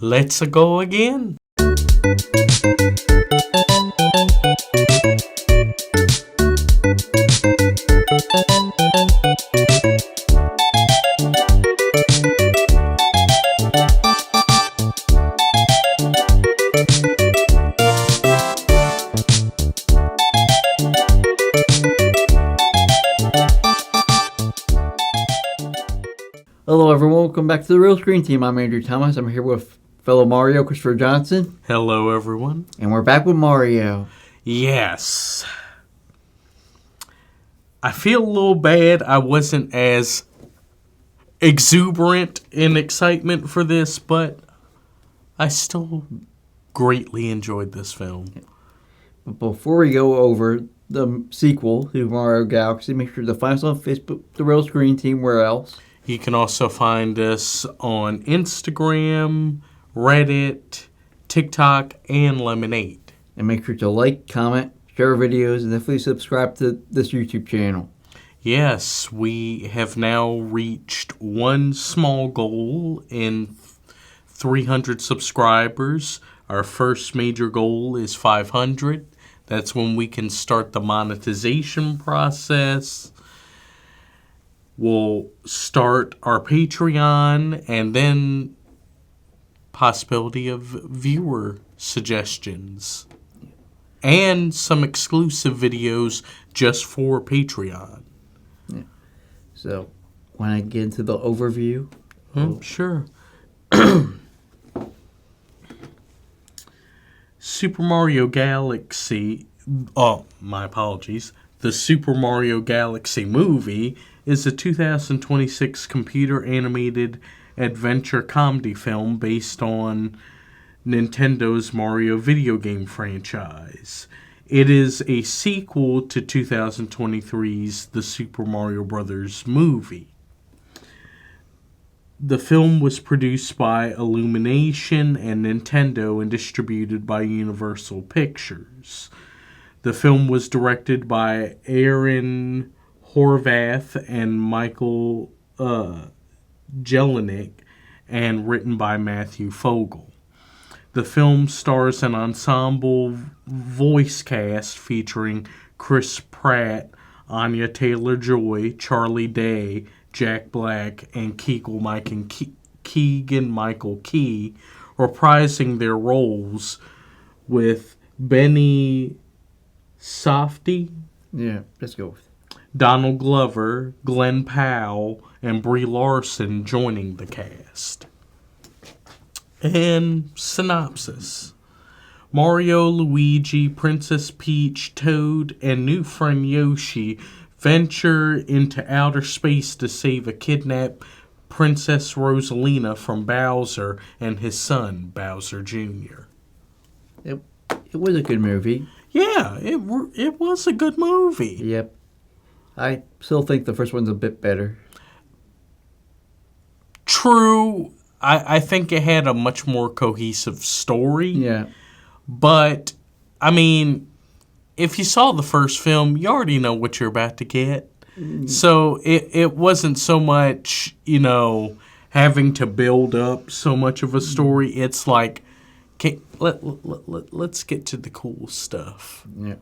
Let's go again. Hello everyone, welcome back to the Real Screen Team. I'm Andrew Thomas. I'm here with fellow Mario, Christopher Johnson. Hello, everyone. And we're back with Mario. Yes. I feel a little bad I wasn't as exuberant in excitement for this, but I still greatly enjoyed this film. But before we go over the sequel to Mario Galaxy, make sure to find us on Facebook, the Real Screen Team. Where else? You can also find us on Instagram, Reddit, TikTok, and Lemonade. And make sure to like, comment, share videos, and definitely subscribe to this YouTube channel. Yes, we have now reached one small goal in 300 subscribers. Our first major goal is 500. That's when we can start the monetization process. We'll start our Patreon and then possibility of viewer suggestions and some exclusive videos just for Patreon. Yeah. So, want to get into the overview? Sure. Super Mario Galaxy, my apologies. The Super Mario Galaxy movie is a 2026 computer-animated adventure comedy film based on Nintendo's Mario video game franchise. It is a sequel to 2023's The Super Mario Bros. Movie. The film was produced by Illumination and Nintendo and distributed by Universal Pictures. The film was directed by Aaron Horvath and Michael Jelenic and written by Matthew Fogel. The film stars an ensemble voice cast featuring Chris Pratt, Anya Taylor-Joy, Charlie Day, Jack Black, and Keegan-Michael Key, reprising their roles with Benny Safdie. Yeah, let's go with Donald Glover, Glenn Powell, and Brie Larson joining the cast. And synopsis. Mario, Luigi, Princess Peach, Toad, and new friend Yoshi venture into outer space to save a kidnapped Princess Rosalina from Bowser and his son, Bowser Jr. it. It was a good movie. Yeah, it was a good movie. Yep. I still think the first one's a bit better. True. I think it had a much more cohesive story. Yeah. But, I mean, if you saw the first film, you already know what you're about to get. So it wasn't so much, having to build up so much of a story. It's like, okay, let's get to the cool stuff. Yeah.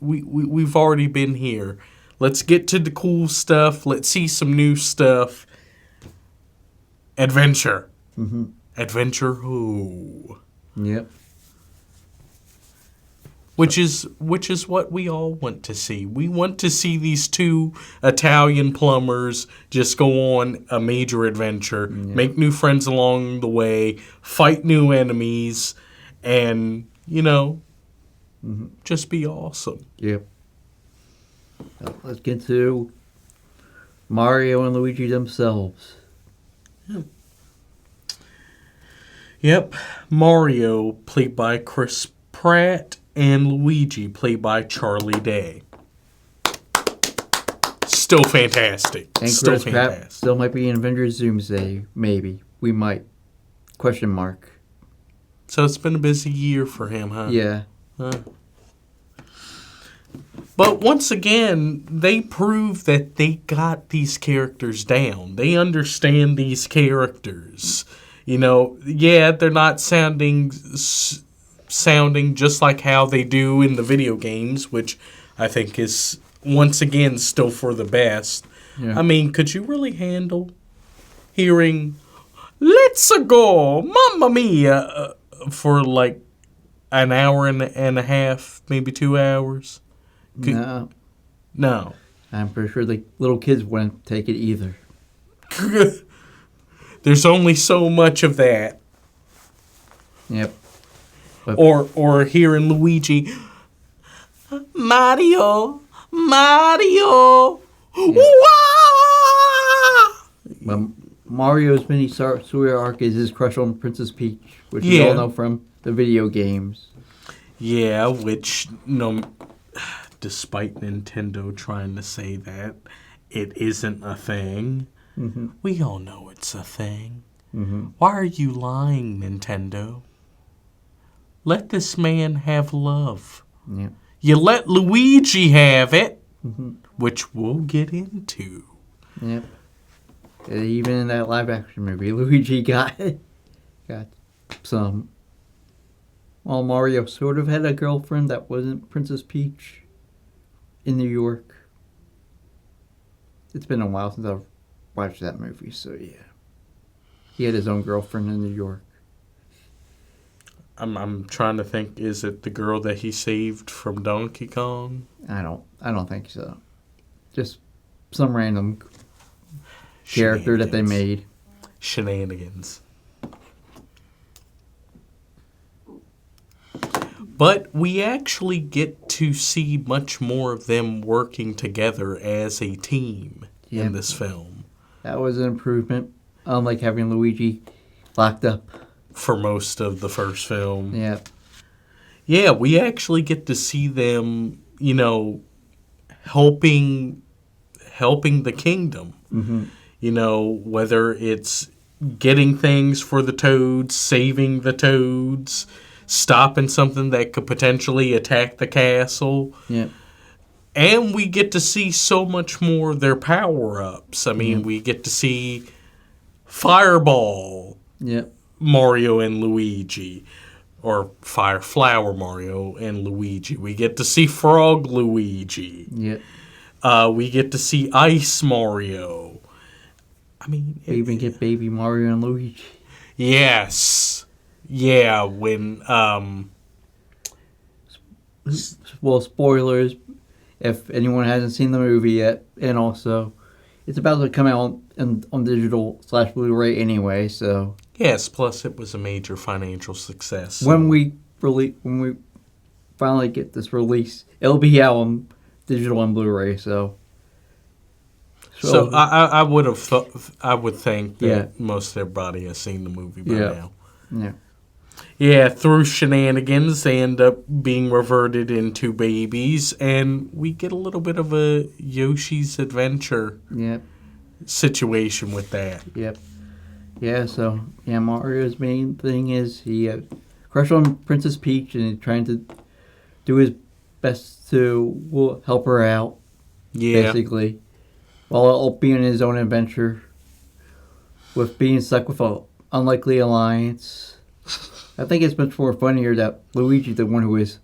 We've already been here. Let's get to the cool stuff. Let's see some new stuff. Adventure. Mm-hmm. Adventure who? Yep. Which is what we all want to see. We want to see these two Italian plumbers just go on a major adventure, make new friends along the way, fight new enemies, and, just be awesome. Yep. Let's get to Mario and Luigi themselves. Yep. Mario, played by Chris Pratt, and Luigi, played by Charlie Day. Still fantastic. And still Chris Pratt fantastic. still might be in Avengers Doomsday. Maybe. We might. Question mark. So it's been a busy year for him, huh? Yeah. But once again, they prove that they got these characters down. They understand these characters. You know, yeah, they're not sounding just like how they do in the video games, which I think is once again still for the best. Yeah. I mean, could you really handle hearing "Let's go, Mamma Mia" for like an hour and a half, maybe 2 hours? No. No. I'm pretty sure the little kids wouldn't take it either. There's only so much of that. Yep. Or hearing Luigi, Mario, Mario, wah! But Mario's mini story arc is his crush on Princess Peach, which we Yeah. all know from the video games. Yeah, which despite Nintendo trying to say that it isn't a thing, we all know it's a thing. Why are you lying, Nintendo? Let this man have love. Yep. You let Luigi have it, which we'll get into. Yep. Even in that live action movie, Luigi got some. Well, Mario sort of had a girlfriend that wasn't Princess Peach in New York. It's been a while since I've watched that movie, so yeah. He had his own girlfriend in New York. I'm trying to think, is it the girl that he saved from Donkey Kong? I don't think so. Just some random character that they made. Shenanigans. But we actually get to see much more of them working together as a team in this film. That was an improvement, unlike having Luigi locked up. For most of the first film. Yeah. Yeah, we actually get to see them, you know, helping the kingdom. You know, whether it's getting things for the Toads, saving the Toads, stopping something that could potentially attack the castle. Yeah. And we get to see so much more of their power-ups. I mean, we get to see Fireball Yep. Mario and Luigi. Or Fire Flower Mario and Luigi. We get to see Frog Luigi. Yep. We get to see Ice Mario. I mean... We even get Baby Mario and Luigi. Yes. Yeah, when... Well, spoilers, if anyone hasn't seen the movie yet. And also, it's about to come out on digital / Blu-ray anyway, so... Yes, plus it was a major financial success. So. When we finally get this release, it'll be out on digital and Blu-ray, so... So I would think that most everybody has seen the movie by now. Yeah. Yeah, through shenanigans, they end up being reverted into babies, and we get a little bit of a Yoshi's Adventure situation with that. Yep. Yeah, so, Mario's main thing is he crush on Princess Peach and he's trying to do his best to help her out, basically, while being his own adventure with being stuck with an unlikely alliance. I think it's much more funnier that Luigi, the one who is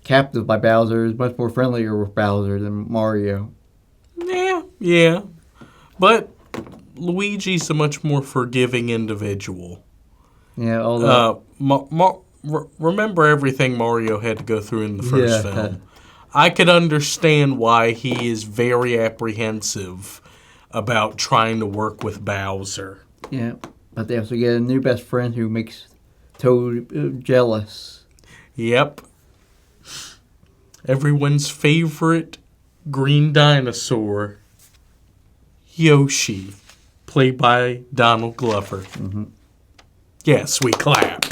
captive by Bowser, is much more friendlier with Bowser than Mario. Yeah. But Luigi's a much more forgiving individual. Yeah, although... remember everything Mario had to go through in the first film. I could understand why he is very apprehensive about trying to work with Bowser. Yeah, but they also get a new best friend who makes Toad jealous. Yep. Everyone's favorite green dinosaur, Yoshi, played by Donald Glover. Yes, we clap.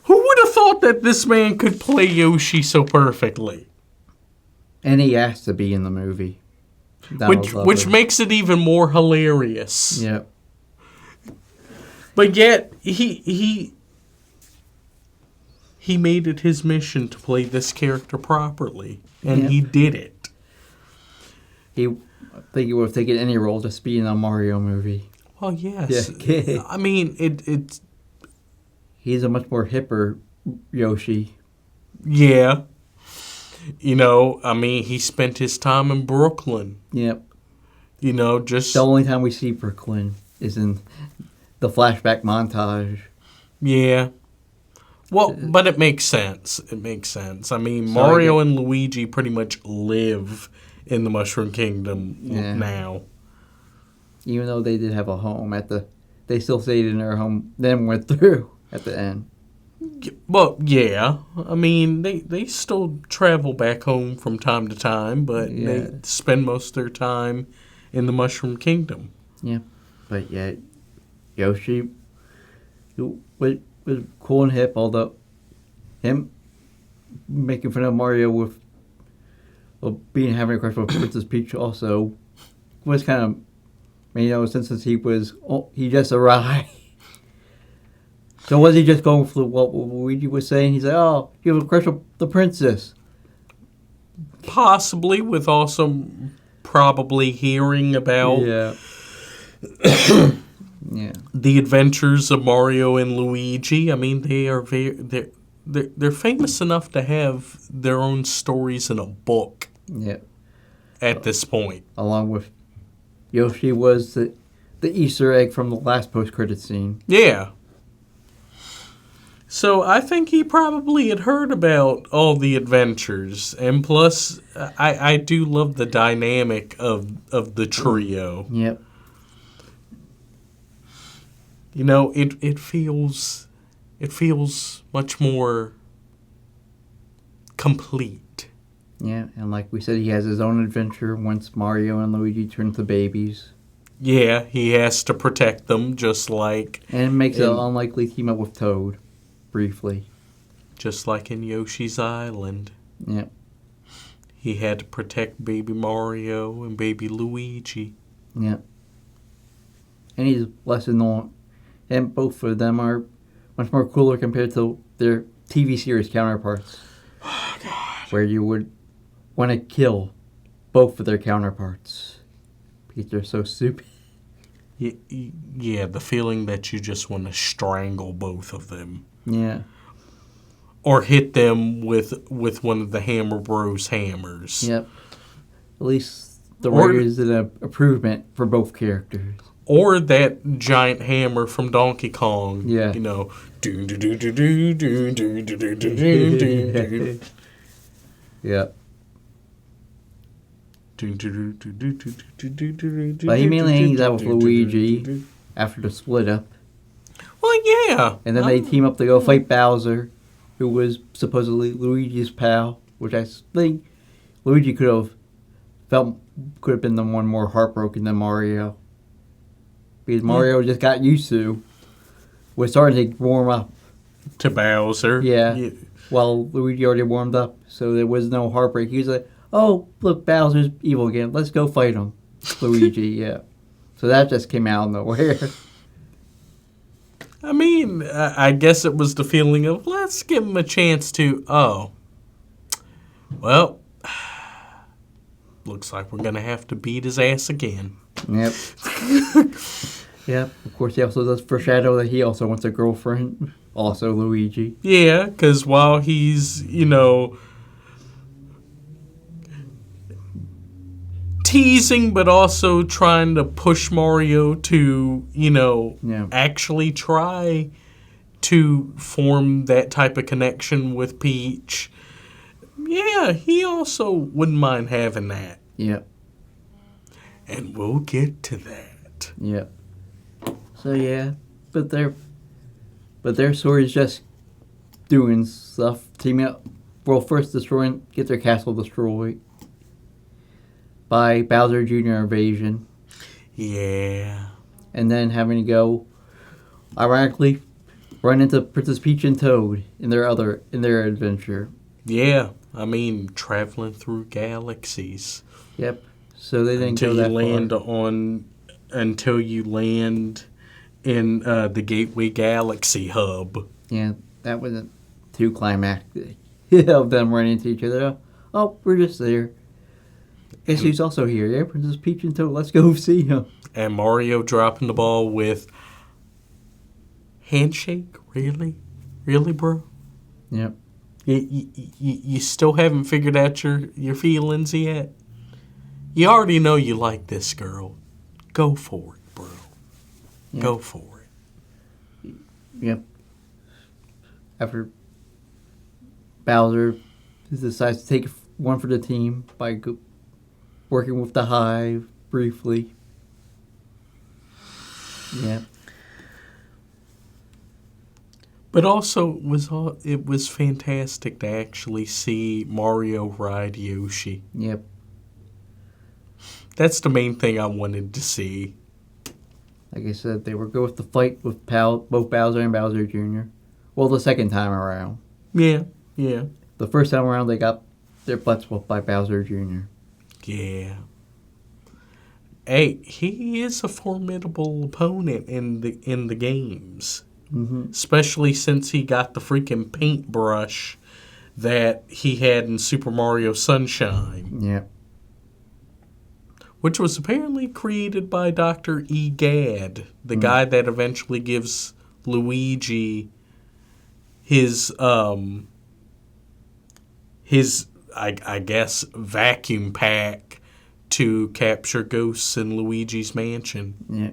Who would have thought that this man could play Yoshi so perfectly? And he has to be in the movie. Which makes it even more hilarious. Yep. But yet, he made it his mission to play this character properly. And he did it. I think he would have taken any role to be in a Mario movie. Oh yes. Yeah. I mean, it's He's a much more hipper Yoshi. yeah. You know, I mean, he spent his time in Brooklyn. Yep. You know, just The only time we see Brooklyn is in the flashback montage. yeah. Well, but it makes sense. It makes sense. I mean, So Mario and Luigi pretty much live in the Mushroom Kingdom Yeah. now. Even though they did have a home they still stayed in their home, then went through at the end. Well, yeah. I mean, they still travel back home from time to time, but Yeah. they spend most of their time in the Mushroom Kingdom. Yeah. But yet, Yoshi was cool and hip, although him making fun of Mario with having a crush with Princess Peach also was kind of, since he just arrived. So was he just going for what Luigi was saying? He's like, oh, you have a crush with the princess. Possibly, with also probably hearing about Yeah. Yeah. the adventures of Mario and Luigi. I mean, they're famous enough to have their own stories in a book Yeah. at this point. Along with Yoshi was the Easter egg from the last post-credit scene. Yeah. So I think he probably had heard about all the adventures, and plus, I do love the dynamic of the trio. Yep. You know, it feels much more complete. Yeah, and like we said, he has his own adventure once Mario and Luigi turn to babies. Yeah, he has to protect them, just like And makes an unlikely team up with Toad, briefly. just like in Yoshi's Island. Yep. He had to protect baby Mario and baby Luigi. Yep. And he's less known. And both of them are much more cooler compared to their TV series counterparts. Oh, God. Where you would want to kill both of their counterparts. Because they're so stupid. Yeah, the feeling that you just want to strangle both of them. Yeah. Or hit them with one of the Hammer Bros hammers. Yep. At least the writers did an improvement for both characters. Or that giant hammer from Donkey Kong. Yeah. You know. Do do do do do do do do do do do. Yep. But he mainly hangs out with Luigi after the split up. Well, yeah. And then they team up to go fight Bowser, who was supposedly Luigi's pal, which I think Luigi could have been the one more heartbroken than Mario. Because Mario just got used to, was starting to warm up. To Bowser. Yeah. Well, Luigi already warmed up, so there was no heartbreak. He was like, oh, look, Bowser's evil again. Let's go fight him. Luigi, yeah. So that just came out of nowhere. I mean, I guess it was the feeling of, let's give him a chance to, well, looks like we're going to have to beat his ass again. Yep. Yep. Of course, he also does foreshadow that he also wants a girlfriend. Also Luigi. Yeah, because while he's, teasing, but also trying to push Mario to, actually try to form that type of connection with Peach. Yeah, he also wouldn't mind having that. Yep. And we'll get to that. Yep. So yeah, but their story is just doing stuff, teaming up. Well, first get their castle destroyed by Bowser Jr. invasion. Yeah. And then having to go, ironically, run into Princess Peach and Toad in their adventure. Yeah, I mean, traveling through galaxies. Yep. So they didn't go that far. Until you land in the Gateway Galaxy hub. Yeah, that wasn't too climactic of them running into each other. Oh, we're just there. Yes, he's also here. Yeah, Princess Peach and Toad. Let's go see him. And Mario dropping the ball with handshake? Really? Really, bro? Yep. You still haven't figured out your feelings yet? You already know you like this girl. Go for it, bro. Yep. Go for it. Yep. After Bowser decides to take one for the team by working with the Hive briefly. Yeah. But also, it was fantastic to actually see Mario ride Yoshi. Yep. That's the main thing I wanted to see. Like I said, they were good with the fight with both Bowser and Bowser Jr. Well, the second time around. Yeah. The first time around, they got their butts whooped by Bowser Jr. Yeah. Hey, he is a formidable opponent in the games. Mm-hmm. Especially since he got the freaking paintbrush that he had in Super Mario Sunshine. Yeah. Which was apparently created by Dr. Egad, the guy that eventually gives Luigi his I guess vacuum pack to capture ghosts in Luigi's mansion. Yeah.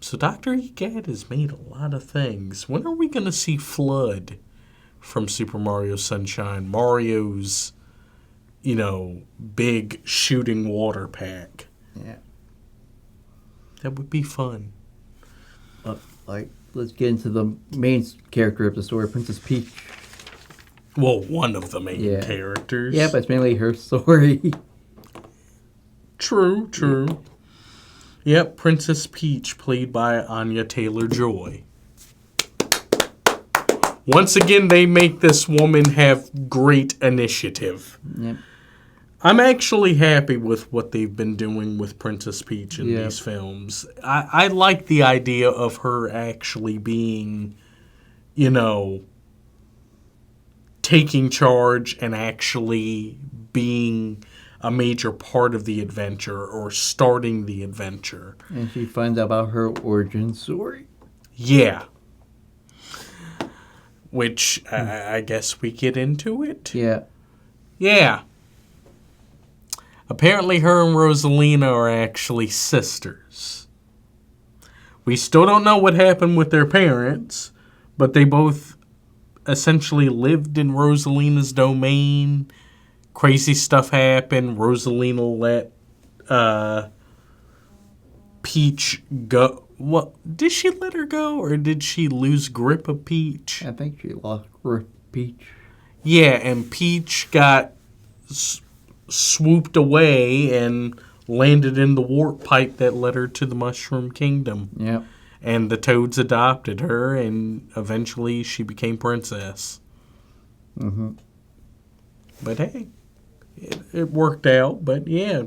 So Dr. Egad has made a lot of things. When are we going to see Flood from Super Mario Sunshine? Mario's, big shooting water pack. Yeah. That would be fun. Let's get into the main character of the story, Princess Peach. Well, one of the main characters. Yeah, but it's mainly her story. True. Yep, Princess Peach, played by Anya Taylor-Joy. Once again, they make this woman have great initiative. Yep. I'm actually happy with what they've been doing with Princess Peach in these films. I like the idea of her actually being, taking charge and actually being a major part of the adventure or starting the adventure. And she finds out about her origin story. Yeah. Which I guess we get into it. Yeah. Yeah. Apparently her and Rosalina are actually sisters. We still don't know what happened with their parents, but they both essentially lived in Rosalina's domain. Crazy stuff happened. Rosalina let Peach go. What? Did she let her go, or did she lose grip of Peach? I think she lost grip of Peach. Yeah, and Peach got swooped away and landed in the warp pipe that led her to the Mushroom Kingdom. Yep. And the Toads adopted her, and eventually she became princess. Mm-hmm. But hey, it worked out. But yeah,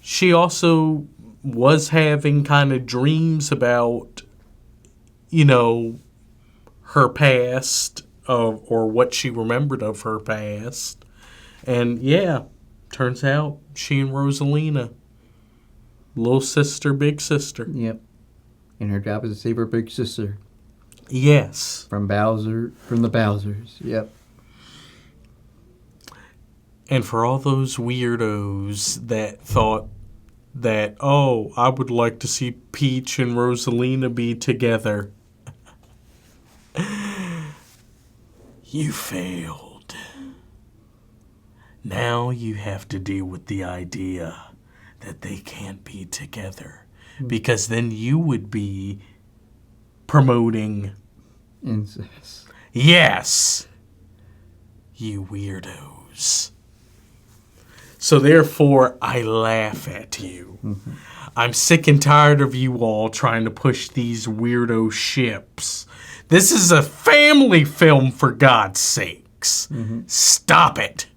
she also was having kind of dreams about, her past, or what she remembered of her past. And yeah, turns out she and Rosalina, little sister, big sister. Yep. And her job is to save her big sister. Yes. From the Bowsers. Yep. And for all those weirdos that thought that, oh, I would like to see Peach and Rosalina be together. You failed. Now you have to deal with the idea that they can't be together. Because then you would be promoting incest. Yes! You weirdos. So therefore, I laugh at you. Mm-hmm. I'm sick and tired of you all trying to push these weirdo ships. This is a family film, for God's sakes. Mm-hmm. Stop it.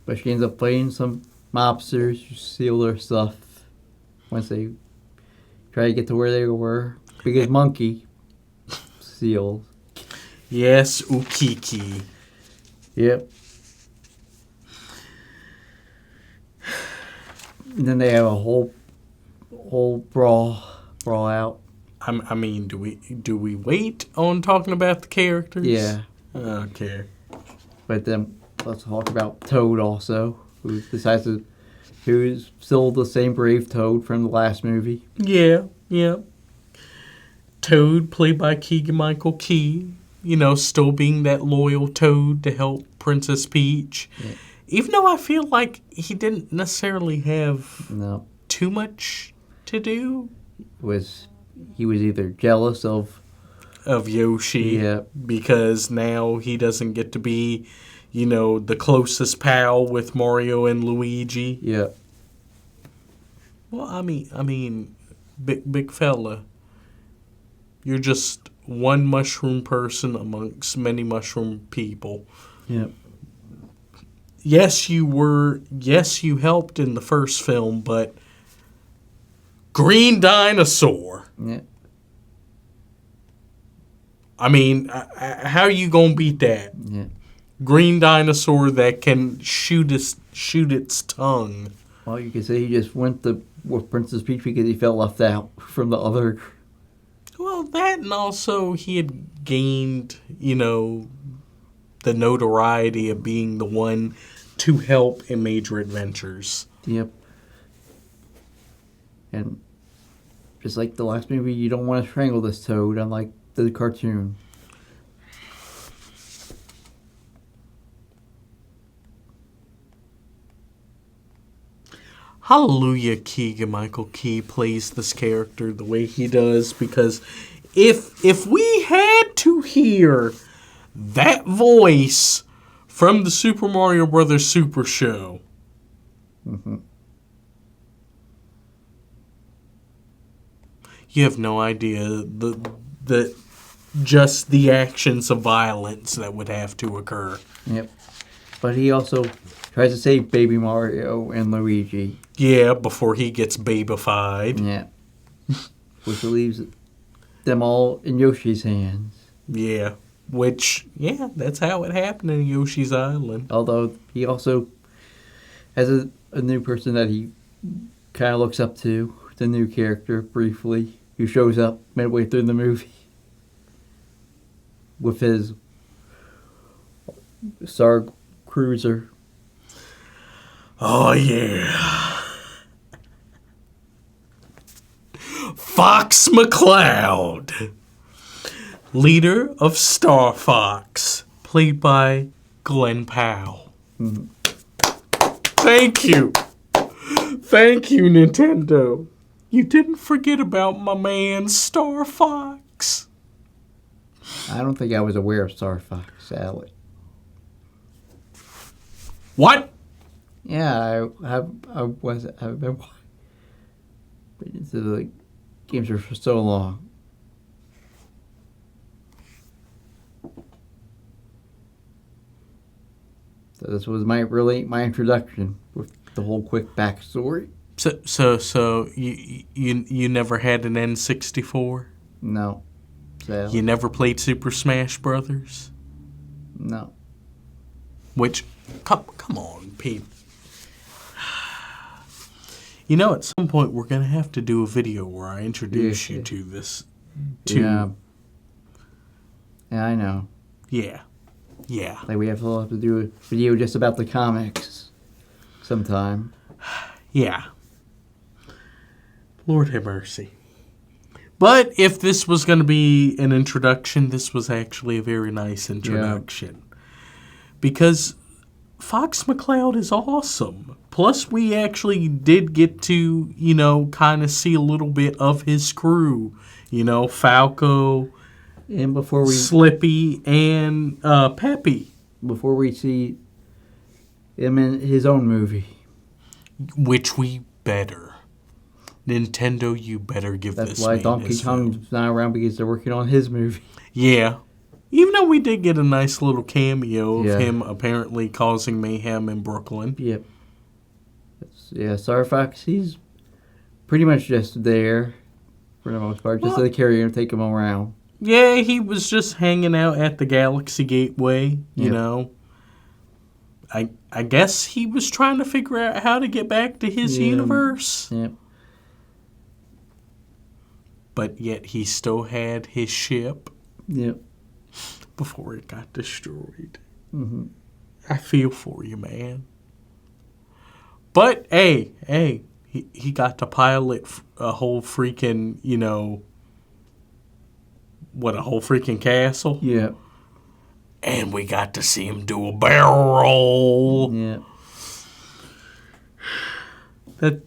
But she ends up fighting some mobsters who steal their stuff once they try to get to where they were. Because Monkey steals. Yes, Ukiki. Yep. And then they have a whole brawl out. I mean, do we wait on talking about the characters? Yeah. I don't care. But then let's talk about Toad also, who's still the same brave Toad from the last movie. Yeah. Toad, played by Keegan-Michael Key, still being that loyal Toad to help Princess Peach. Yeah. Even though I feel like he didn't necessarily have too much to do. He was either jealous of Yoshi, because now he doesn't get to be, the closest pal with Mario and Luigi. Yeah. Well, I mean, big fella, you're just one mushroom person amongst many mushroom people. Yeah. Yes, you helped in the first film, but Green Dinosaur. Yeah. I mean, how are you gonna beat that? Yeah. Green Dinosaur that can shoot its tongue. Well, you could say he just went with Princess Peach because he felt left out from the other. Well, that, and also he had gained, the notoriety of being the one to help in major adventures. Yep. And just like the last movie, you don't want to strangle this Toad, unlike the cartoon. Hallelujah, Keegan-Michael Key plays this character the way he does, because if we had to hear that voice from the Super Mario Brothers Super Show, you have no idea the just the actions of violence that would have to occur. Yep. But he also tries to save Baby Mario and Luigi. Yeah, before he gets babified. Yeah. Which leaves them all in Yoshi's hands. Yeah. Which, that's how it happened in Yoshi's Island. Although he also has a new person that he kind of looks up to, the new character, briefly, who shows up midway through the movie with his Star Cruiser. Oh, yeah. Fox McCloud, leader of Star Fox, played by Glenn Powell. Mm-hmm. Thank you. Thank you, Nintendo. You didn't forget about my man, Star Fox. I don't think I was aware of Star Fox, Sally. What? Yeah, I've been into the games for so long. So this was my introduction with the whole quick backstory. So you never had an N64? No. Sadly. You never played Super Smash Brothers? No. Which, come on, Pete. At some point we're going to have to do a video where I introduce you to this. Yeah, I know. Yeah. Like we have to do a video just about the comics sometime. Yeah. Lord have mercy. But if this was going to be an introduction, this was actually a very nice introduction. Yeah. Because Fox McCloud is awesome. Plus, we actually did get to, kind of see a little bit of his crew. Falco, and before we Slippy, and Peppy. Before we see him in his own movie. Which we better. Nintendo, you better give this man his That's why Donkey Kong's not around, because they're working on his movie. Yeah. Even though we did get a nice little cameo of him apparently causing mayhem in Brooklyn. Yep. Yeah, Star Fox, he's pretty much just there for the most part. Just to carry him, take him around. Yeah, he was just hanging out at the Galaxy Gateway, you know. I guess he was trying to figure out how to get back to his universe. Yep. But yet he still had his ship Yep. before it got destroyed. Mm-hmm. I feel for you, man. But, hey, he got to pilot a whole freaking, a whole freaking castle? Yep. And we got to see him do a barrel roll. Yep.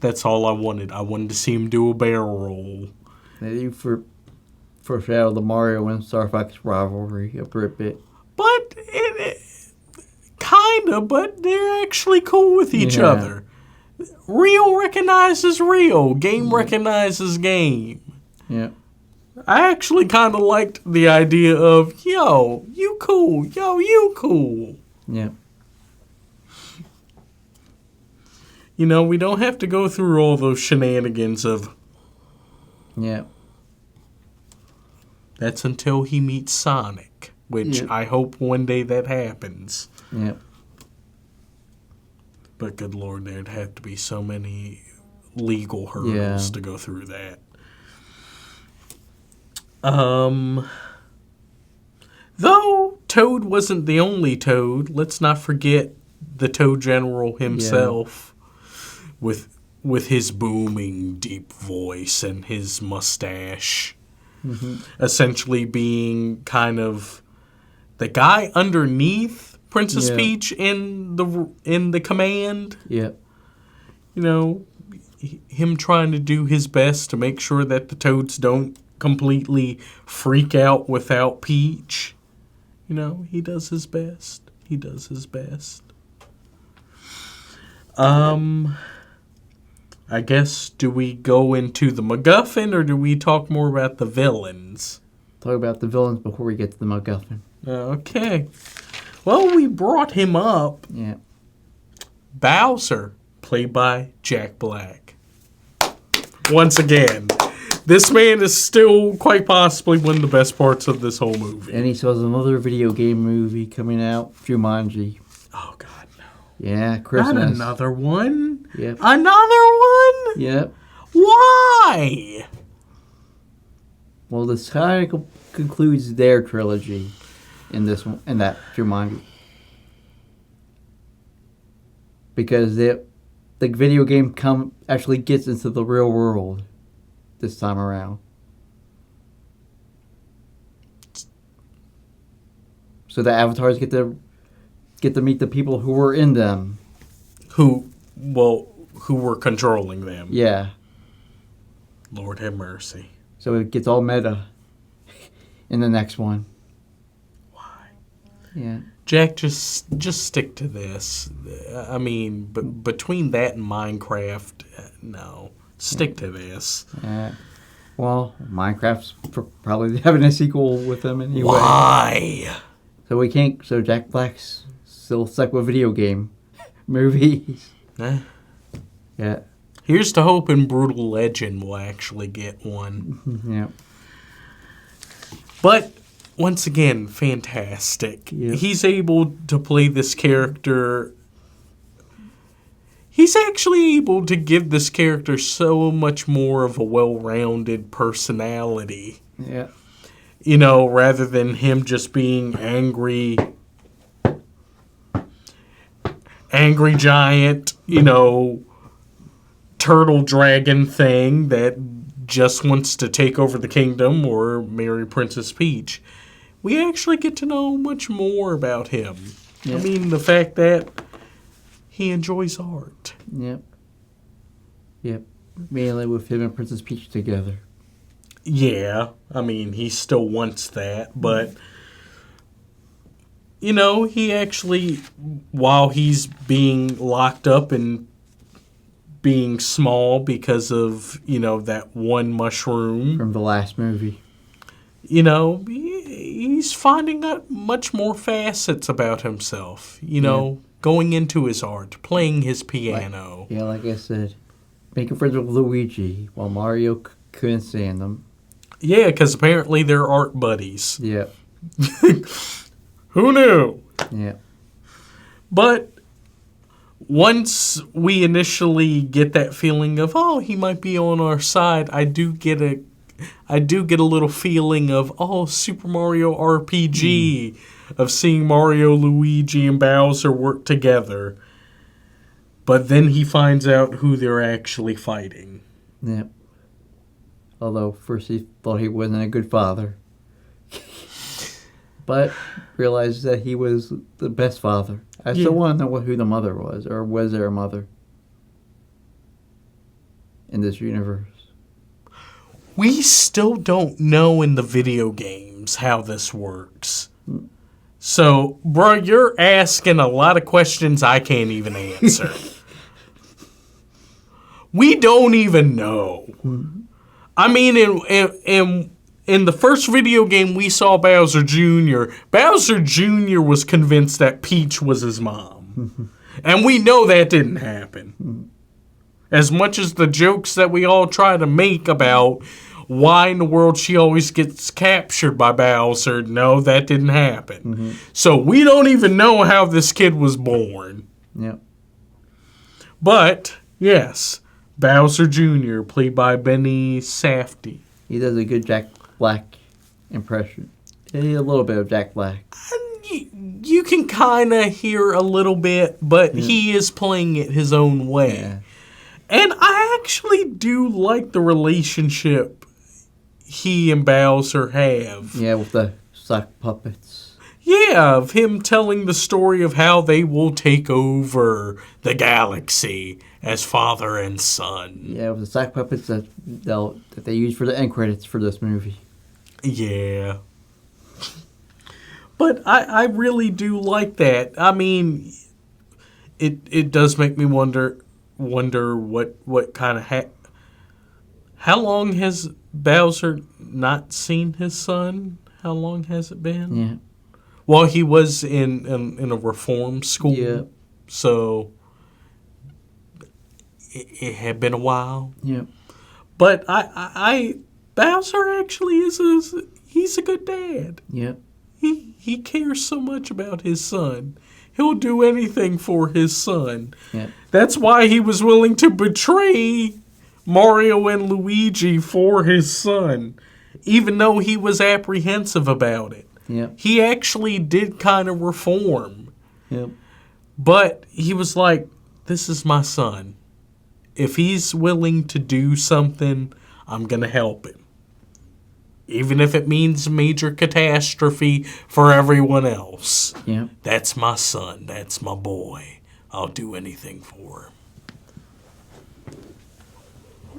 That's all I wanted. I wanted to see him do a barrel roll. They foreshadowed the Mario and Star Fox rivalry a bit. But kind of, but they're actually cool with each other. Real recognizes real. Game recognizes game. Yeah. I actually kind of liked the idea of, yo, you cool. Yo, you cool. Yeah. We don't have to go through all those shenanigans of... Yeah. That's until he meets Sonic, which I hope one day that happens. Yeah. But good Lord, there'd have to be so many legal hurdles to go through that. Though Toad wasn't the only Toad, let's not forget the Toad General himself with his booming deep voice and his mustache. Mm-hmm. Essentially being kind of the guy underneath Princess Peach in the command. Yep. Him trying to do his best to make sure that the Toads don't completely freak out without Peach. He does his best. He does his best. I guess, do we go into the MacGuffin or do we talk more about the villains? Talk about the villains before we get to the MacGuffin. Okay. Well, we brought him up. Yeah. Bowser, played by Jack Black. Once again, this man is still quite possibly one of the best parts of this whole movie. And he saw another video game movie coming out, Jumanji. Oh, God, no. Yeah, Christmas. Not another one? Yep. Another one? Yep. Why? Well, this kind of concludes their trilogy in that Jumanji. Because the video game actually gets into the real world this time around. So the avatars get to meet the people who were in them. Who were controlling them. Yeah. Lord have mercy. So it gets all meta in the next one. Why? Yeah. Jack, just stick to this. I mean, between that and Minecraft, no. Stick to this. Well, Minecraft's probably having a sequel with them anyway. Why? So Jack Black's still stuck with video game movies. Yeah. Here's to hoping Brutal Legend will actually get one. Yeah. But, once again, fantastic. Yep. He's able to play this character. He's actually able to give this character so much more of a well-rounded personality. Yeah. Rather than him just being angry giant, turtle dragon thing that just wants to take over the kingdom or marry Princess Peach. We actually get to know much more about him. Yeah. I mean, the fact that he enjoys art. Yep. Mainly with him and Princess Peach together. Yeah. I mean, he still wants that, but... he actually, while he's being locked up and being small because of, that one mushroom. From the last movie. He's finding out much more facets about himself. Going into his art, playing his piano. Like I said, making friends with Luigi while Mario couldn't stand him. Yeah, because apparently they're art buddies. Yeah. Who knew? Yeah. But once we initially get that feeling of, oh, he might be on our side, I do get a little feeling of, oh, Super Mario RPG, of seeing Mario, Luigi, and Bowser work together. But then he finds out who they're actually fighting. Yeah. Although first he thought he wasn't a good father. But realized that he was the best father. I still want to know who the mother was, or was there a mother in this universe? We still don't know in the video games how this works. So, bro, you're asking a lot of questions I can't even answer. We don't even know. I mean, in the first video game we saw Bowser Jr., Bowser Jr. was convinced that Peach was his mom. And we know that didn't happen. As much as the jokes that we all try to make about why in the world she always gets captured by Bowser, no, that didn't happen. So we don't even know how this kid was born. Yep. But, yes, Bowser Jr., played by Benny Safdie. He does a good Jack Black impression. A little bit of Jack Black. You can kind of hear a little bit, but he is playing it his own way. Yeah. And I actually do like the relationship he and Bowser have. Yeah, with the sock puppets. Yeah, of him telling the story of how they will take over the galaxy as father and son. Yeah, with the sock puppets that they use for the end credits for this movie. Yeah. But I really do like that. I mean, it does make me wonder what kind of... How long has Bowser not seen his son? How long has it been? Yeah. Well, he was in a reform school. Yeah. So it had been a while. Yeah. But Bowser actually he's a good dad. Yeah. He cares so much about his son. He'll do anything for his son. Yeah. That's why he was willing to betray Mario and Luigi for his son, even though he was apprehensive about it. Yeah. He actually did kind of reform. Yep. But he was like, this is my son. If he's willing to do something, I'm going to help him. Even if it means major catastrophe for everyone else. Yeah. That's my son. That's my boy. I'll do anything for him.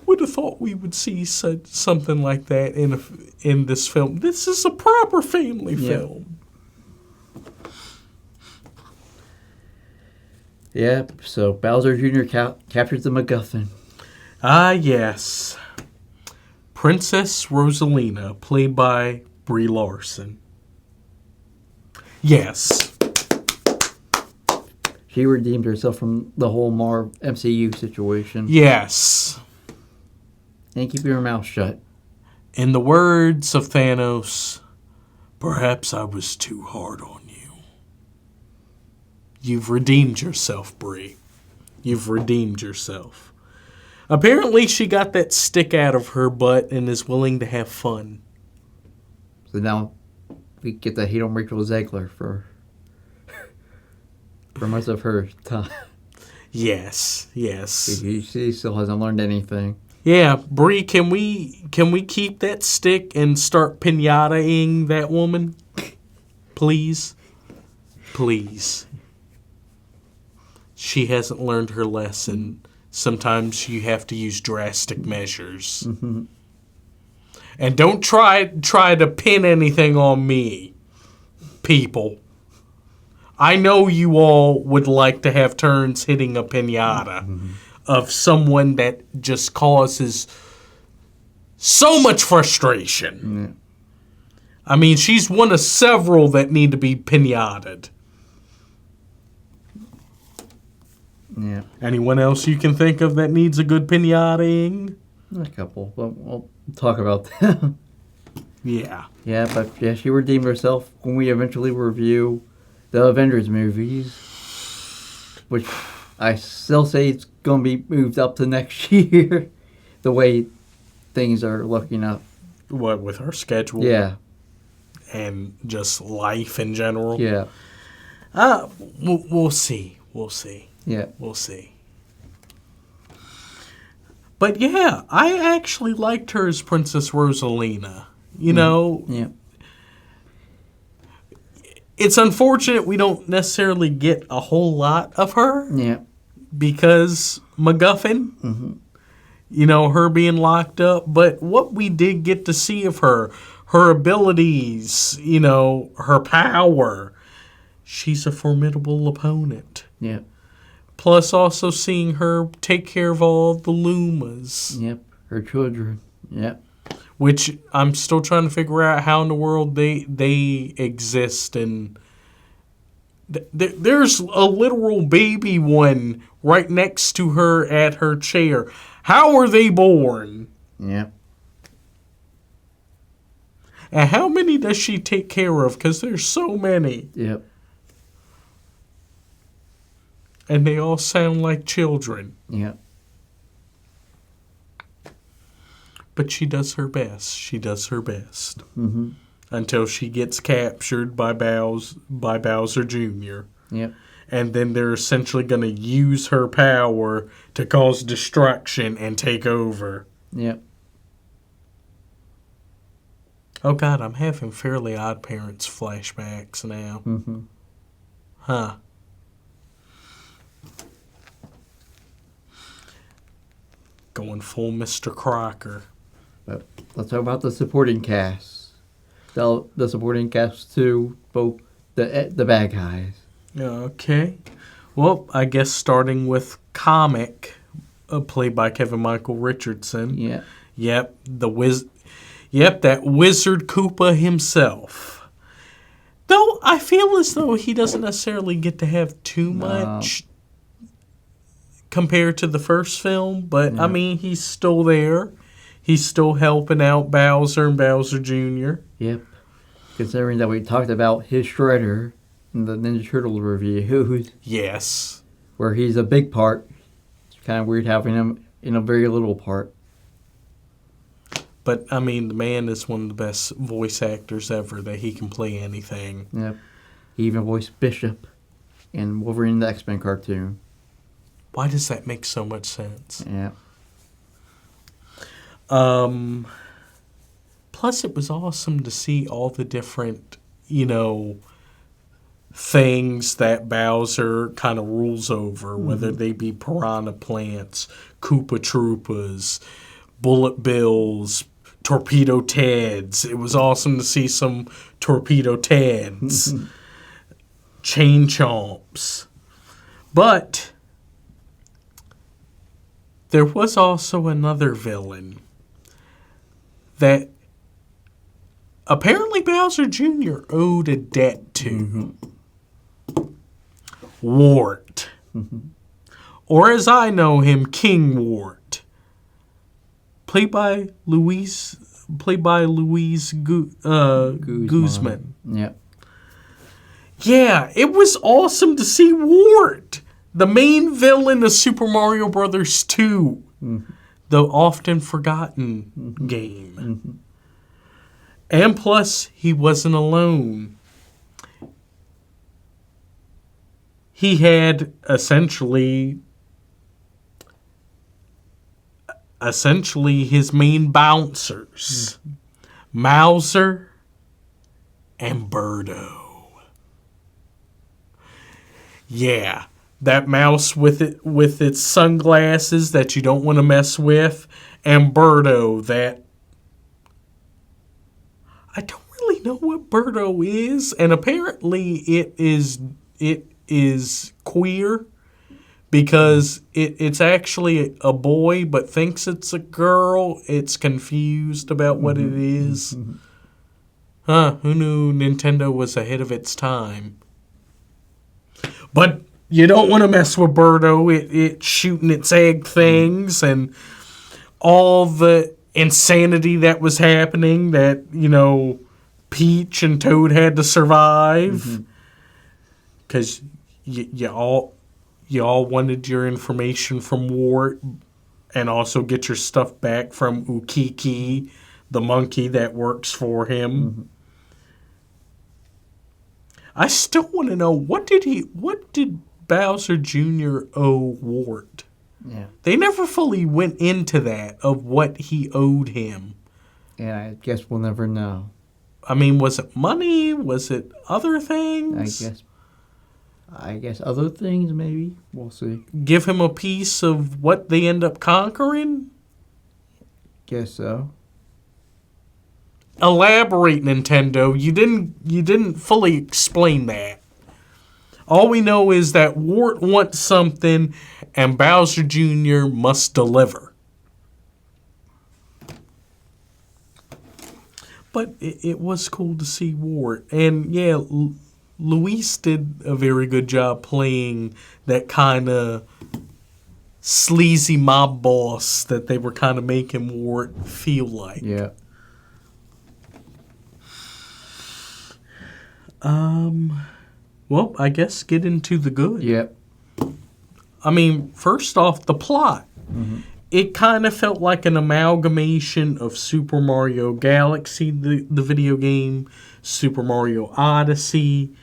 Would have thought we would see something like that in this film. This is a proper family film. Yeah, so Bowser Jr. captures the MacGuffin. Ah, yes. Princess Rosalina, played by Brie Larson. Yes. She redeemed herself from the whole MCU situation. Yes. And keep your mouth shut. In the words of Thanos, perhaps I was too hard on you. You've redeemed yourself, Brie. You've redeemed yourself. Apparently she got that stick out of her butt and is willing to have fun. So now we get to hate on Rachel Zegler for most of her time. Yes, yes. She still hasn't learned anything. Yeah, Brie, can we keep that stick and start pinata-ing that woman? Please? Please. She hasn't learned her lesson. Sometimes you have to use drastic measures. Mm-hmm. And don't try to pin anything on me, people. I know you all would like to have turns hitting a pinata of someone that just causes so much frustration. I mean, she's one of several that need to be pinataed. Yeah. Anyone else you can think of that needs a good pinataing? A couple, but we'll talk about them. Yeah. Yeah, but yeah, she redeemed herself when we eventually review the Avengers movies, which I still say it's going to be moved up to next year, the way things are looking up. What, with her schedule? Yeah, And just life in general? yeah, We'll see. We'll see. yeah. We'll see. But yeah, I actually liked her as Princess Rosalina. You know, Yeah, it's unfortunate we don't necessarily get a whole lot of her yeah, because MacGuffin, you know, her being locked up. But what we did get to see of her, her abilities, you know, her power, she's a formidable opponent. yeah, Plus, also seeing her take care of all the Lumas, yep. Her children. Yep. which I'm still trying to figure out how in the world they exist. And there's a literal baby one right next to her at her chair. How are they born? Yep. And how many does she take care of? Because there's so many. Yep. And they all sound like children. Yep. But she does her best. She does her best. Mm-hmm. Until she gets captured by Bowser Jr. Yep. And then they're essentially going to use her power to cause destruction and take over. Yep. Oh, God, I'm having Fairly Odd Parents flashbacks now. Mm-hmm. Huh. Going full Mr. Crocker. But let's talk about the supporting cast. The supporting cast too, both the bad guys. Okay. Well, I guess starting with Comic, played by Kevin Michael Richardson. Yeah. Yep, that Wizard Koopa himself. Though I feel as though he doesn't necessarily get to have too much compared to the first film, but I mean, he's still there. He's still helping out Bowser and Bowser Jr. Yep. Considering that we talked about his Shredder in the Ninja Turtle review, Yes. where he's a big part. It's kind of weird having him in a very little part. But, I mean, the man is one of the best voice actors ever, that he can play anything. Yep. He even voiced Bishop in Wolverine the X-Men cartoon. Why does that make so much sense? Yeah. Plus, it was awesome to see all the different, you know, things that Bowser kind of rules over, whether they be piranha plants, Koopa Troopas, Bullet Bills, Torpedo Teds. It was awesome to see some Torpedo Teds, Chain Chomps. But there was also another villain that apparently Bowser Jr. owed a debt to. Wart. Or as I know him, King Wart. Played by Luis Guzman. Yep. Yeah, it was awesome to see Wart, the main villain of Super Mario Brothers 2, the often forgotten game. And plus, he wasn't alone. He had essentially his main bouncers, Mauser and Birdo. Yeah, that mouse with its sunglasses that you don't want to mess with, and Birdo that I don't really know what Birdo is, and apparently it is queer because it's actually a boy but thinks it's a girl. It's confused about what it is. Huh, who knew Nintendo was ahead of its time? But you don't want to mess with Birdo. It's shooting its egg things and all the insanity that was happening that, you know, Peach and Toad had to survive. Because you you all wanted your information from Wart and also get your stuff back from Ukiki, the monkey that works for him. Mm-hmm. I still want to know, what did Bowser Jr. owe Wart? Yeah. They never fully went into that, of what he owed him. And I guess we'll never know. I mean, was it money? Was it other things? I guess other things, maybe. We'll see. Give him a piece of what they end up conquering? Guess so. Elaborate, Nintendo. You didn't fully explain that. All we know is that Wart wants something and Bowser Jr. must deliver. But it was cool to see Wart. And yeah, Luis did a very good job playing that kind of sleazy mob boss that they were kind of making Wart feel like. Yeah. Well, I guess get into the good. Yep. I mean, first off, the plot. Mm-hmm. It kind of felt like an amalgamation of Super Mario Galaxy, the video game, Super Mario Odyssey,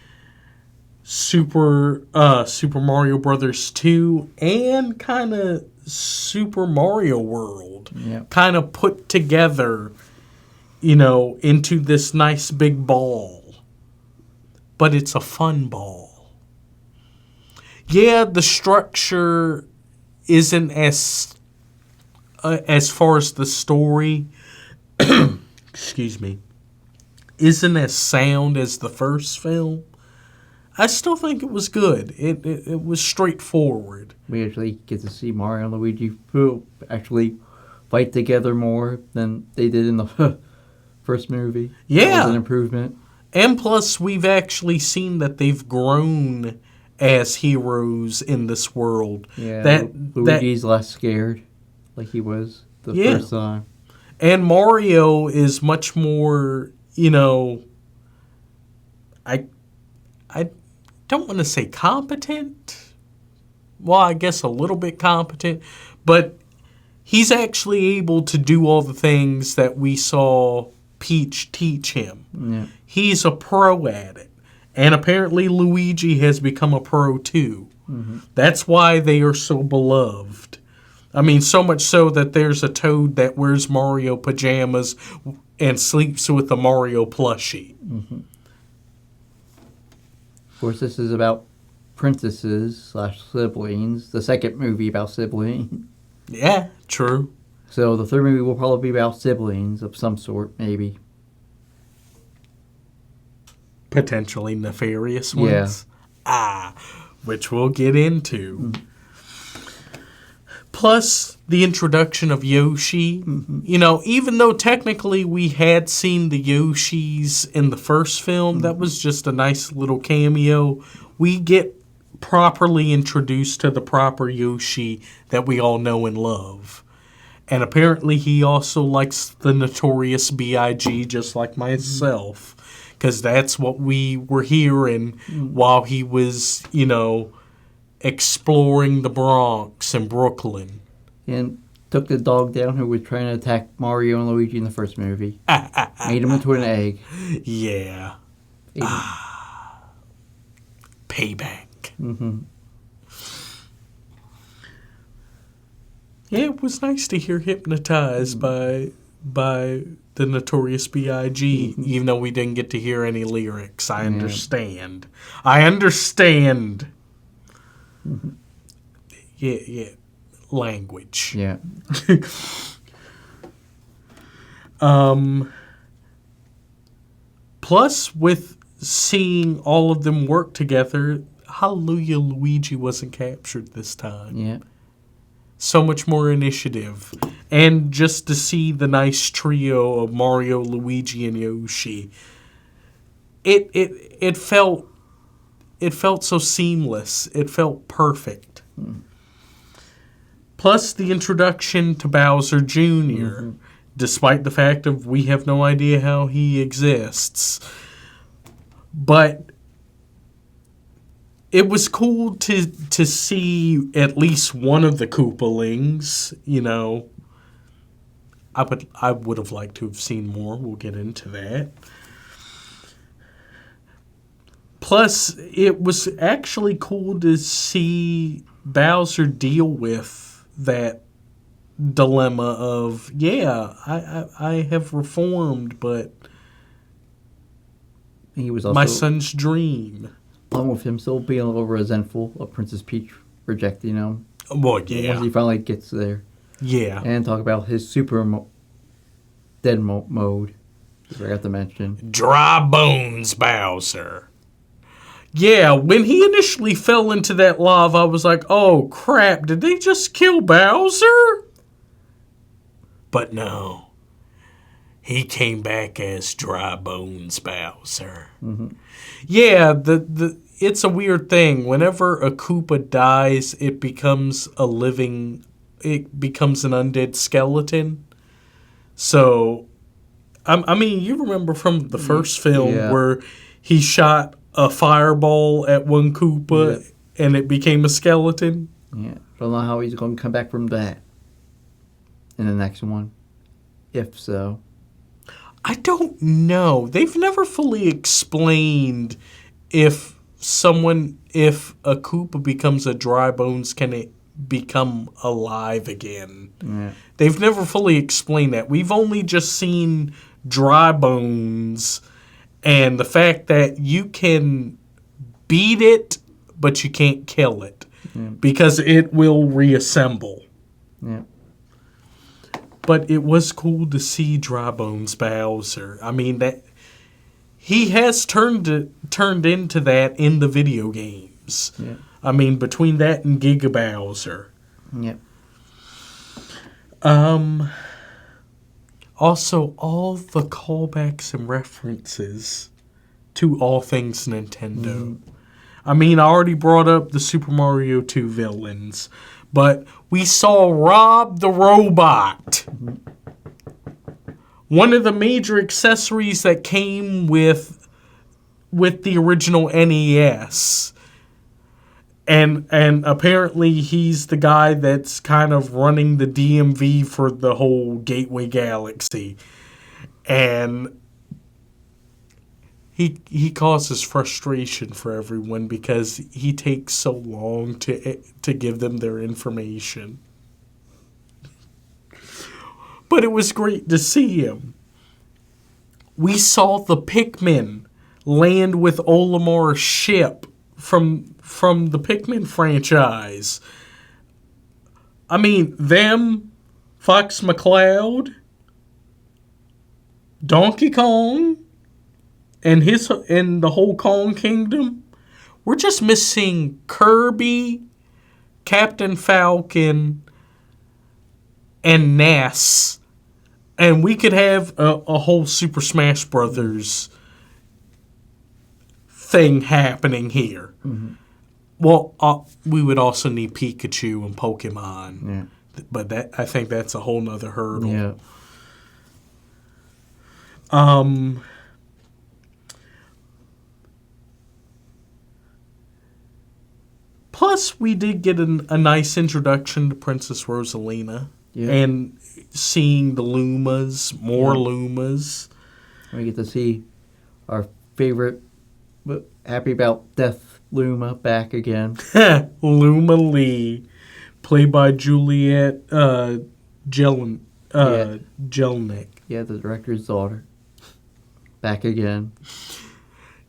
Super Mario Brothers 2, and kind of Super Mario World. Yep. Kind of put together, into this nice big ball. But it's a fun ball. Yeah, the structure isn't as far as the story, excuse me, isn't as sound as the first film. I still think it was good. It was straightforward. We actually get to see Mario and Luigi who actually fight together more than they did in the first movie. Yeah. That was an improvement. And plus, we've actually seen that they've grown as heroes in this world. Yeah, Luigi's less scared, like he was the first time. And Mario is much more, I don't want to say competent. Well, I guess a little bit competent. But he's actually able to do all the things that we saw Peach teach him. Yeah. He's a pro at it. And apparently Luigi has become a pro too. Mm-hmm. That's why they are so beloved. I mean, so much so that there's a Toad that wears Mario pajamas and sleeps with a Mario plushie. Mm-hmm. Of course, this is about princesses / siblings. The second movie about siblings. Yeah, true. So the third movie will probably be about siblings of some sort, maybe. Potentially nefarious ones. Yeah. Which we'll get into. Mm-hmm. Plus, the introduction of Yoshi. Mm-hmm. Even though technically we had seen the Yoshis in the first film, that was just a nice little cameo. We get properly introduced to the proper Yoshi that we all know and love. And apparently he also likes the Notorious B.I.G. just like myself. Because that's what we were hearing while he was, exploring the Bronx and Brooklyn. And took the dog down who was trying to attack Mario and Luigi in the first movie. Made him into an egg. Yeah. Payback. Mm-hmm. Yeah, it was nice to hear Hypnotized by the Notorious B.I.G., even though we didn't get to hear any lyrics. I understand. I understand. Mm-hmm. Yeah. Language. Yeah. Plus, with seeing all of them work together, hallelujah, Luigi wasn't captured this time. Yeah. So much more initiative. And just to see the nice trio of Mario, Luigi, and Yoshi, it felt so seamless. It felt perfect. Plus the introduction to Bowser Jr., despite the fact of we have no idea how he exists. But it was cool to see at least one of the Koopalings. You know, I would have liked to have seen more. We'll get into that. Plus, it was actually cool to see Bowser deal with that dilemma of, yeah, I have reformed, but He was also, my son's dream. along with him, still being a little resentful of Princess Peach rejecting him. Well, Once yeah. he finally gets there. Yeah. And talk about his super dead mode. I forgot to mention. Dry bones, Bowser. Yeah, when he initially fell into that lava, I was like, oh crap, did they just kill Bowser? But no. He came back as Dry Bones Bowser. Mm-hmm. Yeah, it's a weird thing. Whenever a Koopa dies, it becomes an undead skeleton. So, I mean, you remember from the first film where he shot a fireball at one Koopa and it became a skeleton? Yeah. Don't know how he's going to come back from that in the next one. If so. I don't know. They've never fully explained if a Koopa becomes a dry bones, can it become alive again? Yeah. They've never fully explained that. We've only just seen dry bones and the fact that you can beat it, but you can't kill it because it will reassemble. Yeah. But it was cool to see Dry Bones Bowser. I mean, that he has turned into that in the video games. Yeah. I mean, between that and Giga Bowser. Yep. Also, all the callbacks and references to all things Nintendo. I mean, I already brought up the Super Mario 2 villains, but we saw Rob the Robot. One of the major accessories that came with the original NES. And apparently he's the guy that's kind of running the DMV for the whole Gateway Galaxy. And he causes frustration for everyone because he takes so long to give them their information. But it was great to see him. We saw the Pikmin land with Olimar's ship from the Pikmin franchise. I mean, them, Fox McCloud, Donkey Kong, and the whole Kong Kingdom. We're just missing Kirby, Captain Falcon, and Ness. And we could have a whole Super Smash Brothers thing happening here. Mm-hmm. Well, we would also need Pikachu and Pokemon. Yeah. But I think that's a whole nother hurdle. Yeah. Plus, we did get a nice introduction to Princess Rosalina. Yeah. And seeing the Lumas, more Lumas. We get to see our favorite, Happy About Death Luma back again. Luma Lee, played by Juliet Jelnick. Yeah, the director's daughter. Back again.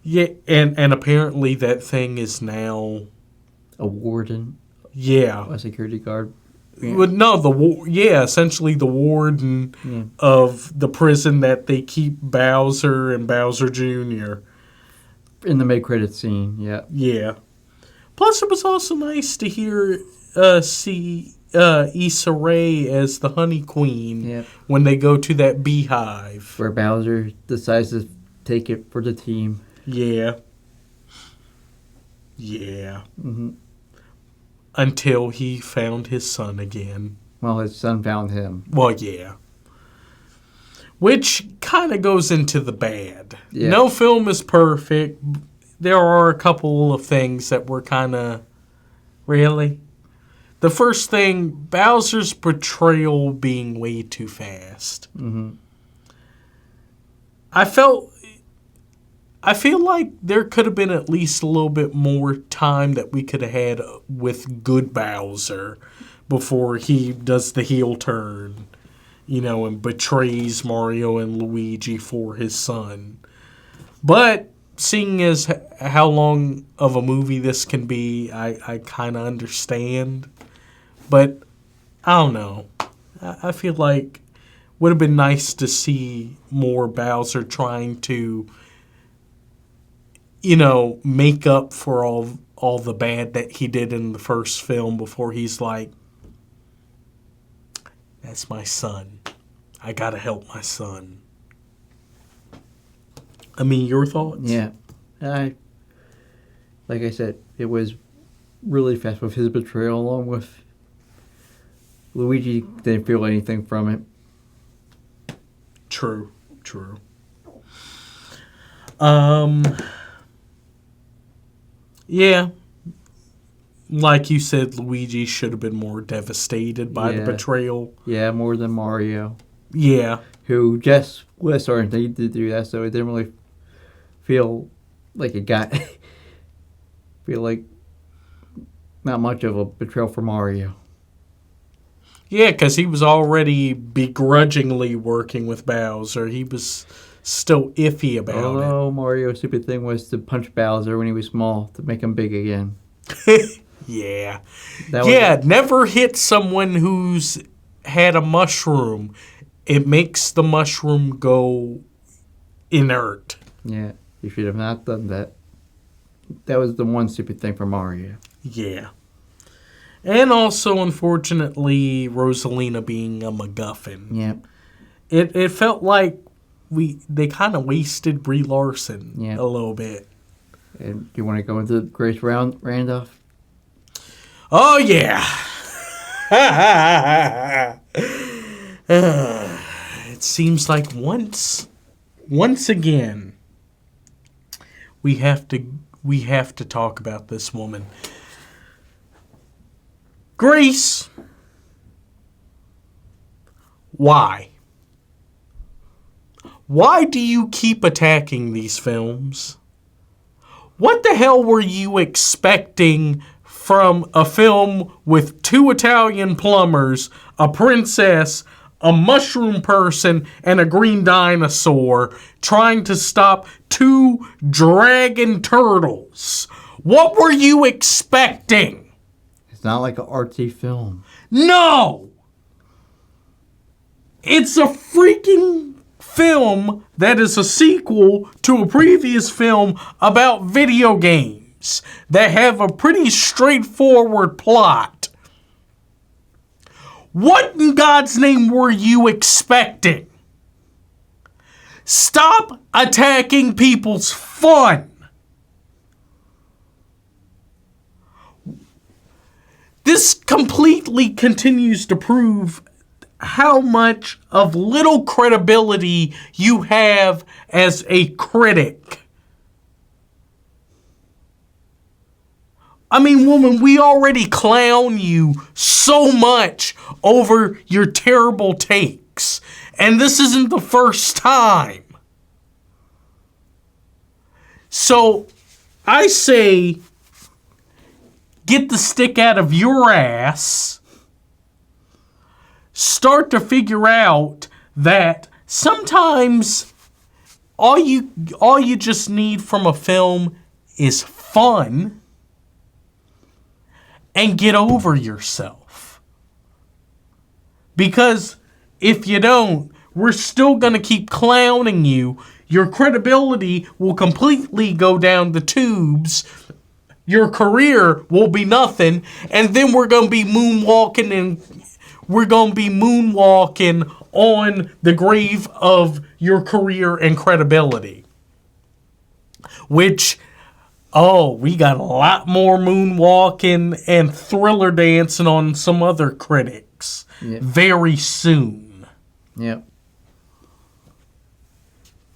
Yeah, and apparently that thing is now A warden. Yeah. A security guard. Yeah. Well, no, essentially the warden of the prison that they keep Bowser and Bowser Jr. In the mid-credits scene, yeah. Yeah. Plus, it was also nice to see Issa Rae as the Honey Queen when they go to that beehive. Where Bowser decides to take it for the team. Yeah. Yeah. Mm-hmm. Until he found his son again. Well, his son found him. Well, yeah. Which kind of goes into the bad. Yeah. No film is perfect. there are a couple of things that were kind of really. The first thing, Bowser's betrayal being way too fast. Mm-hmm. I feel like there could have been at least a little bit more time that we could have had with good Bowser before he does the heel turn, and betrays Mario and Luigi for his son. But seeing as how long of a movie this can be, I kind of understand. But I don't know. I feel like would have been nice to see more Bowser trying to, make up for all the bad that he did in the first film before he's like, that's my son. I gotta help my son. I mean, your thoughts? Yeah. Like I said, it was really fast with his betrayal, along with Luigi didn't feel anything from it. True. Yeah. Like you said, Luigi should have been more devastated by the betrayal. Yeah, more than Mario. Yeah. Who just was starting to do that, so it didn't really feel like it got... feel like not much of a betrayal for Mario. Yeah, because he was already begrudgingly working with Bowser. He was still iffy about it. Although Mario's stupid thing was to punch Bowser when he was small to make him big again. Yeah. Never hit someone who's had a mushroom. It makes the mushroom go inert. Yeah, you should have not done that. That was the one stupid thing for Mario. Yeah. And also, unfortunately, Rosalina being a MacGuffin. Yeah. It felt like they kind of wasted Brie Larson a little bit. And do you want to go into Grace Randolph? Oh, yeah. It seems like once again, we have to talk about this woman. Grace, why? Why do you keep attacking these films? What the hell were you expecting from a film with 2 Italian plumbers, a princess, a mushroom person, and a green dinosaur trying to stop 2 dragon turtles? What were you expecting? It's not like an artsy film. No! It's a freaking film that is a sequel to a previous film about video games that have a pretty straightforward plot. What in God's name were you expecting? Stop attacking people's fun. This completely continues to prove how much of little credibility you have as a critic. I mean, woman, we already clown you so much over your terrible takes, and this isn't the first time. So, I say, get the stick out of your ass. Start to figure out that sometimes all you just need from a film is fun, and get over yourself. Because if you don't, we're still going to keep clowning you. Your credibility will completely go down the tubes. Your career will be nothing, and then we're going to be moonwalking on the grave of your career and credibility. Which, we got a lot more moonwalking and thriller dancing on some other critics very soon. Yep.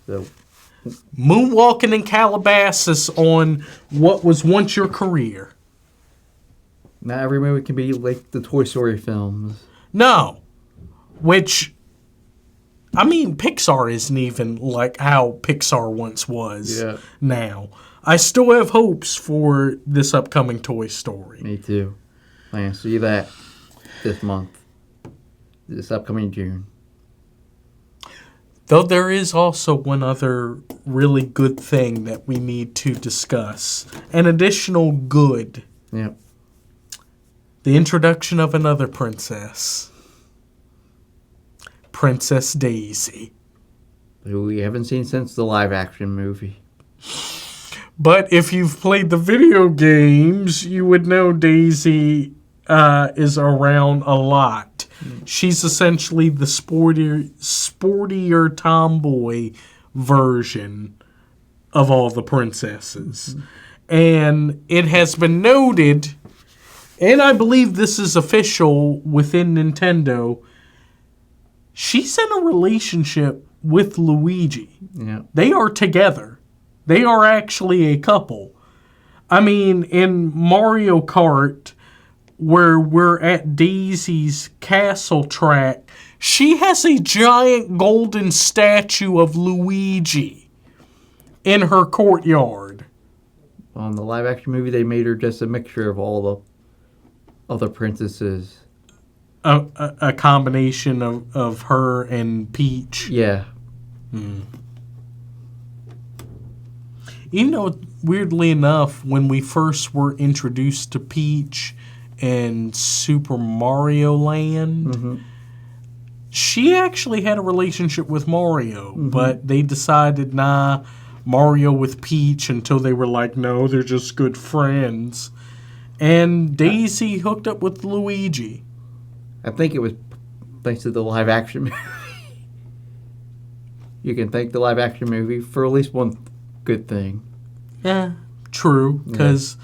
So, Moonwalking in Calabasas on what was once your career. Not every movie can be like the Toy Story films. No. Which, I mean, Pixar isn't even like how Pixar once was now. I still have hopes for this upcoming Toy Story. Me too. I can see that this month. This upcoming June. Though there is also one other really good thing that we need to discuss. An additional good. Yep. The introduction of another princess. Princess Daisy. Who we haven't seen since the live action movie. But if you've played the video games, you would know Daisy is around a lot. She's essentially the sportier tomboy version of all the princesses. And it has been noted, and I believe this is official within Nintendo, she's in a relationship with Luigi. Yeah. They are together. They are actually a couple. I mean, in Mario Kart, where we're at Daisy's castle track, she has a giant golden statue of Luigi in her courtyard. On the live action movie, they made her just a mixture of all the other princesses. A combination of her and Peach. Yeah. Even though, weirdly enough, when we first were introduced to Peach in Super Mario Land, she actually had a relationship with Mario, but they decided, nah, Mario with Peach, until they were like, no, they're just good friends. And Daisy hooked up with Luigi. I think it was thanks to the live action movie. You can thank the live action movie for at least one good thing. Yeah, true, because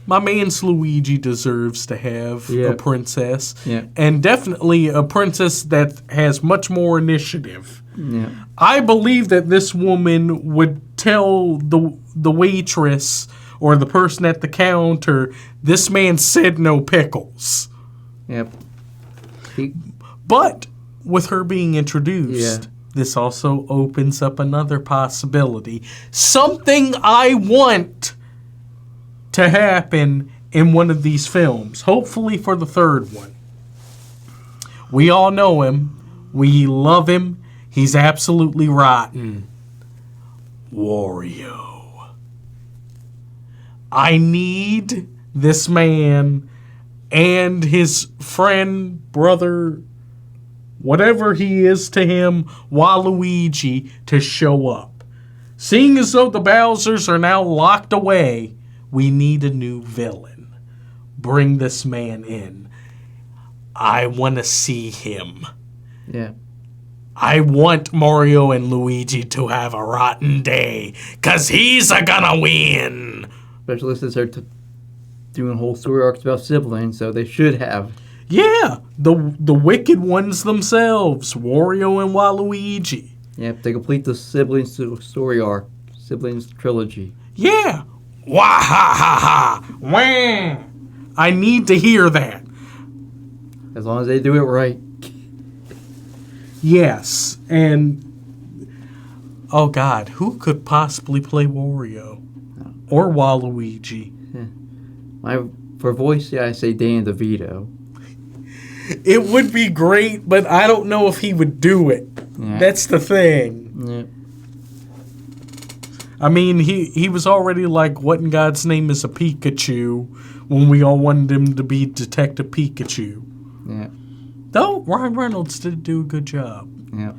my man's Luigi deserves to have a princess. Yeah. And definitely a princess that has much more initiative. Yeah. I believe that this woman would tell the waitress or the person at the counter, this man said no pickles. Yep. But with her being introduced, this also opens up another possibility. Something I want to happen in one of these films, hopefully for the third one. We all know him. We love him. He's absolutely rotten. Wario. I need this man and his friend, brother, whatever he is to him, Waluigi, to show up. Seeing as though the Bowsers are now locked away, we need a new villain. Bring this man in. I want to see him. Yeah. I want Mario and Luigi to have a rotten day, because he's gonna win. Especially since they're doing whole story arcs about siblings, so they should have. Yeah, the wicked ones themselves, Wario and Waluigi. Yep, they complete the siblings story arc, siblings trilogy. Yeah. Wah ha ha ha. Wah. I need to hear that. As long as they do it right. Yes, and oh God, who could possibly play Wario or Waluigi? For voice, I say Dan DeVito. It would be great, but I don't know if he would do it. Yeah. That's the thing. Yeah. I mean, he was already like, what in God's name is a Pikachu, when we all wanted him to be Detective Pikachu. Yeah. Though Ryan Reynolds did do a good job. Yeah.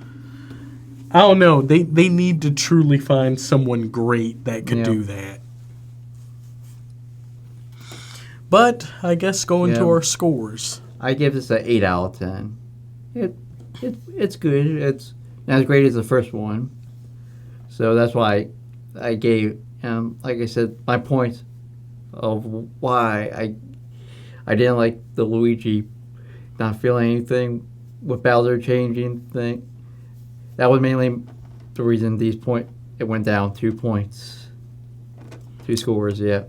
I don't know. They need to truly find someone great that could do that. But I guess going to our scores. I give this an 8 out of 10. It's good. It's not as great as the first one. So that's why I gave, like I said, my point of why I didn't like the Luigi not feeling anything with Bowser changing thing. That was mainly the reason these it went down 2 points. 2 scores, yeah.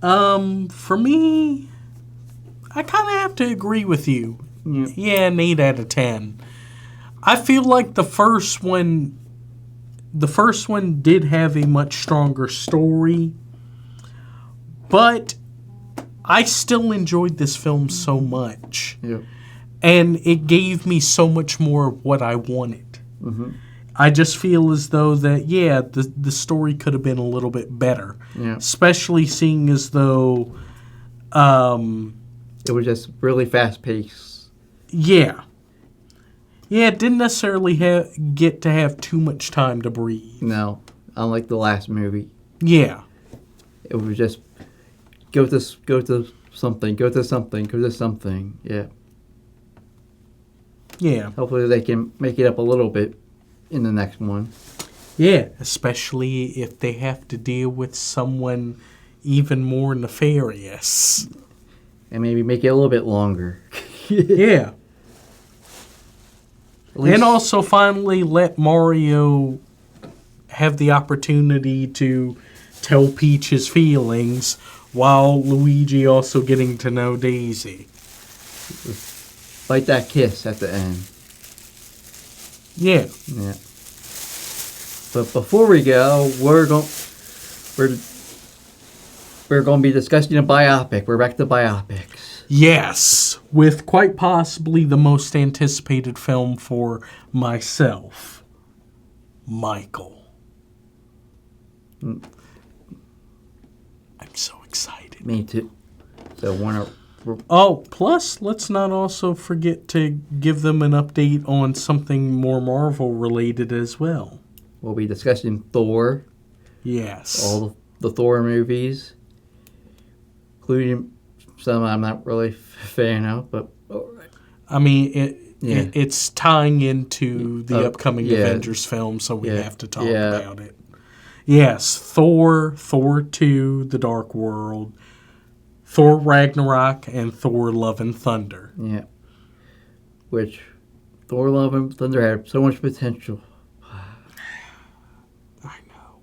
For me, I kind of have to agree with you. Yeah, an 8 out of 10. I feel like the first one did have a much stronger story, but I still enjoyed this film so much. Yeah. And it gave me so much more of what I wanted. Mm-hmm. I just feel as though that, the story could have been a little bit better. Yeah. Especially seeing as though, it was just really fast paced. Yeah. Yeah, it didn't necessarily get to have too much time to breathe. No, unlike the last movie. Yeah. It was just go to something, go to something, go to something. Yeah. Yeah. Hopefully they can make it up a little bit in the next one. Yeah, especially if they have to deal with someone even more nefarious. And maybe make it a little bit longer. Yeah. And also finally let Mario have the opportunity to tell Peach his feelings while Luigi also getting to know Daisy. Like that kiss at the end. Yeah. Yeah. But before we go, we're going to be discussing a biopic. We're back to biopics. Yes, with quite possibly the most anticipated film for myself, Michael. I'm so excited. Me too. So Oh, plus, let's not also forget to give them an update on something more Marvel related as well. we'll be discussing Thor. Yes. All the Thor movies, including some I'm not really a fan of, but I mean, it's tying into the upcoming yeah. Avengers film, so we have to talk Yeah. about it. Yes, Thor 2, The Dark World, Thor Ragnarok, and Thor Love and Thunder. Yeah. Which Thor Love and Thunder had so much potential. I know.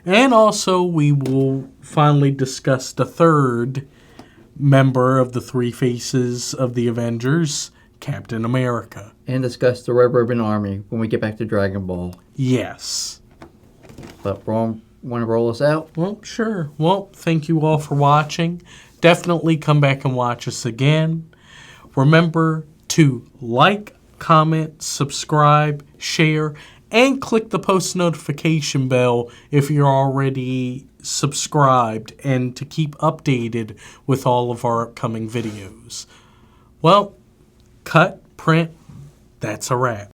And also, we will finally discuss the third member of the three faces of the Avengers, Captain America. And discuss the Red Ribbon Army when we get back to Dragon Ball. Yes. But Ron, want to roll us out? Well, sure. Well, thank you all for watching. Definitely come back and watch us again. Remember to like, comment, subscribe, share, and click the post notification bell if you're already subscribed and to keep updated with all of our upcoming videos. Well, cut, print, that's a wrap.